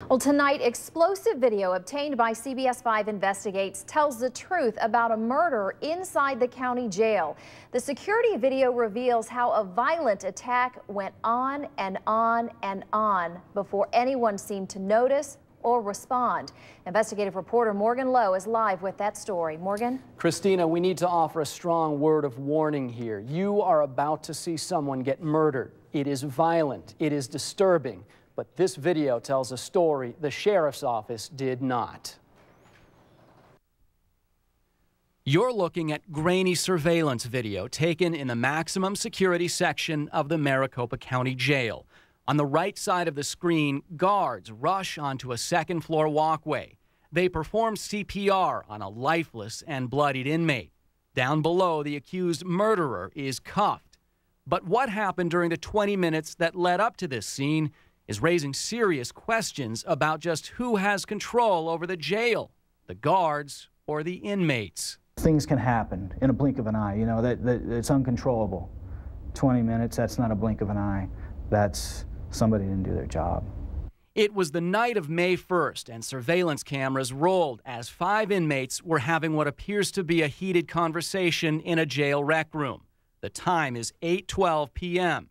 Well, tonight, explosive video obtained by CBS 5 Investigates tells the truth about a murder inside the county jail. The security video reveals how a violent attack went on and on and on before anyone seemed to notice or respond. Investigative reporter Morgan Lowe is live with that story. Morgan? Christina, we need to offer a strong word of warning here. You are about to see someone get murdered. It is violent. It is disturbing. But this video tells a story the sheriff's office did not. You're looking at grainy surveillance video taken in the maximum security section of the Maricopa County Jail. On the right side of the screen, guards rush onto a second-floor walkway. They perform CPR on a lifeless and bloodied inmate. Down below, the accused murderer is cuffed. But what happened during the 20 minutes that led up to this scene is raising serious questions about just who has control over the jail, the guards or the inmates. Things can happen in a blink of an eye, you know, that it's uncontrollable. 20 minutes, that's not a blink of an eye. That's somebody didn't do their job. It was the night of May 1st, and surveillance cameras rolled as 5 inmates were having what appears to be a heated conversation in a jail rec room. The time is 8:12 p.m.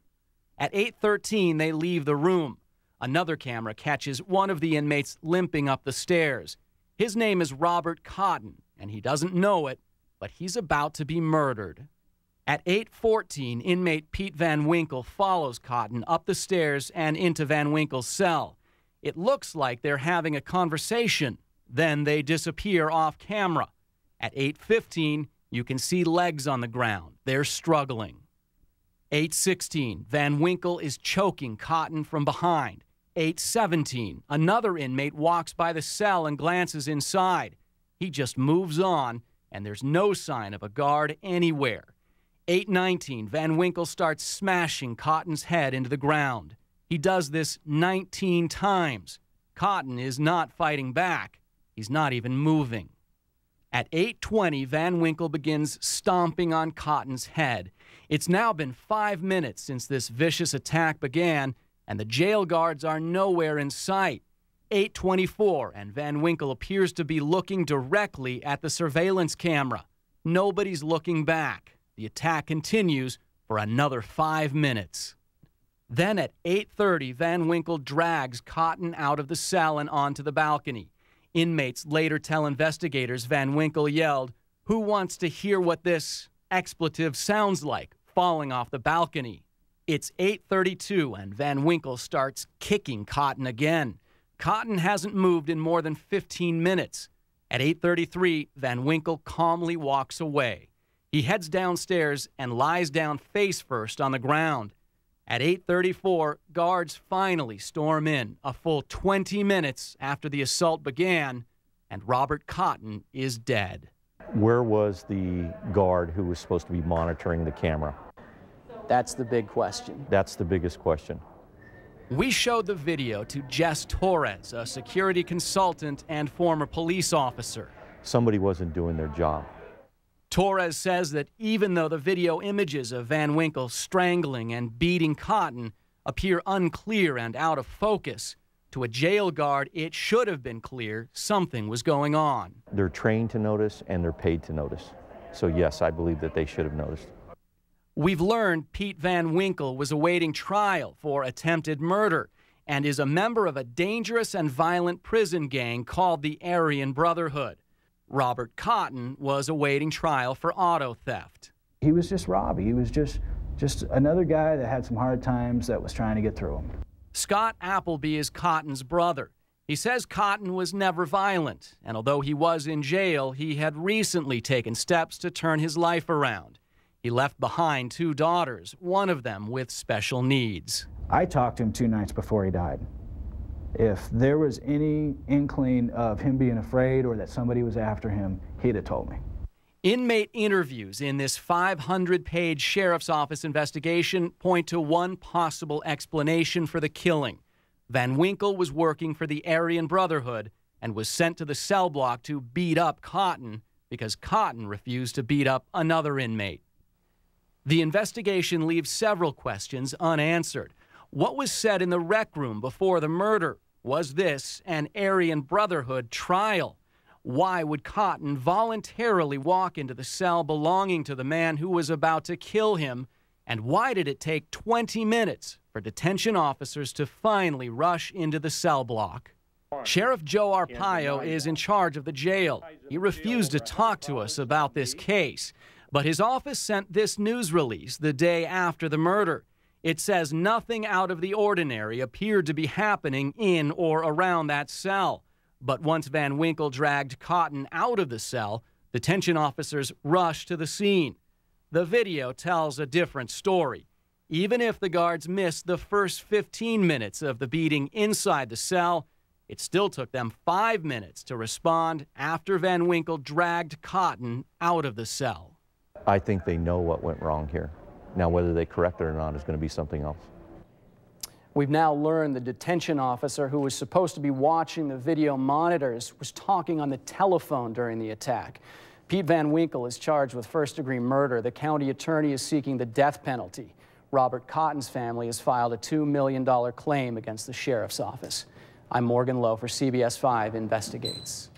At 8:13, they leave the room. Another camera catches one of the inmates limping up the stairs. His name is Robert Cotton, and he doesn't know it, but he's about to be murdered. At 8:14, inmate Pete Van Winkle follows Cotton up the stairs and into Van Winkle's cell. It looks like they're having a conversation. Then they disappear off camera. At 8:15, you can see legs on the ground. They're struggling. 8:16, Van Winkle is choking Cotton from behind. 8:17, another inmate walks by the cell and glances inside. He just moves on, and there's no sign of a guard anywhere. 8:19, Van Winkle starts smashing Cotton's head into the ground. He does this 19 times. Cotton is not fighting back. He's not even moving. At 8:20, Van Winkle begins stomping on Cotton's head. It's now been 5 minutes since this vicious attack began, and the jail guards are nowhere in sight. 8:24, and Van Winkle appears to be looking directly at the surveillance camera. Nobody's looking back. The attack continues for another 5 minutes. Then at 8:30, Van Winkle drags Cotton out of the cell and onto the balcony. Inmates later tell investigators Van Winkle yelled, "Who wants to hear what this expletive sounds like?" falling off the balcony. It's 8:32, and Van Winkle starts kicking Cotton again. Cotton hasn't moved in more than 15 minutes. At 8:33, Van Winkle calmly walks away. He heads downstairs and lies down face first on the ground. At 8:34, guards finally storm in, a full 20 minutes after the assault began, and Robert Cotton is dead. Where was the guard who was supposed to be monitoring the camera? That's the big question. That's the biggest question. We showed the video to Jess Torres, a security consultant and former police officer. Somebody wasn't doing their job. Torres says that even though the video images of Van Winkle strangling and beating Cotton appear unclear and out of focus, to a jail guard it should have been clear something was going on. They're trained to notice and they're paid to notice. So yes, I believe that they should have noticed. We've learned Pete Van Winkle was awaiting trial for attempted murder and is a member of a dangerous and violent prison gang called the Aryan Brotherhood. Robert Cotton was awaiting trial for auto theft. He was just Robbie. He was just another guy that had some hard times that was trying to get through them. Scott Appleby is Cotton's brother. He says Cotton was never violent, and although he was in jail, he had recently taken steps to turn his life around. He left behind 2 daughters, one of them with special needs. I talked to him 2 nights before he died. If there was any inkling of him being afraid or that somebody was after him, he'd have told me. Inmate interviews in this 500-page sheriff's office investigation point to one possible explanation for the killing. Van Winkle was working for the Aryan Brotherhood and was sent to the cell block to beat up Cotton because Cotton refused to beat up another inmate. The investigation leaves several questions unanswered. What was said in the rec room before the murder? Was this an Aryan Brotherhood trial? Why would Cotton voluntarily walk into the cell belonging to the man who was about to kill him? And why did it take 20 minutes for detention officers to finally rush into the cell block? Sheriff Joe Arpaio is in charge of the jail. He refused to talk to us about this case, but his office sent this news release the day after the murder. It says nothing out of the ordinary appeared to be happening in or around that cell. But once Van Winkle dragged Cotton out of the cell, detention officers rushed to the scene. The video tells a different story. Even if the guards missed the first 15 minutes of the beating inside the cell, it still took them 5 minutes to respond after Van Winkle dragged Cotton out of the cell. I think they know what went wrong here. Now, whether they correct it or not is going to be something else. We've now learned the detention officer who was supposed to be watching the video monitors was talking on the telephone during the attack. Pete Van Winkle is charged with first-degree murder. The county attorney is seeking the death penalty. Robert Cotton's family has filed a $2 million claim against the sheriff's office. I'm Morgan Lowe for CBS 5 Investigates.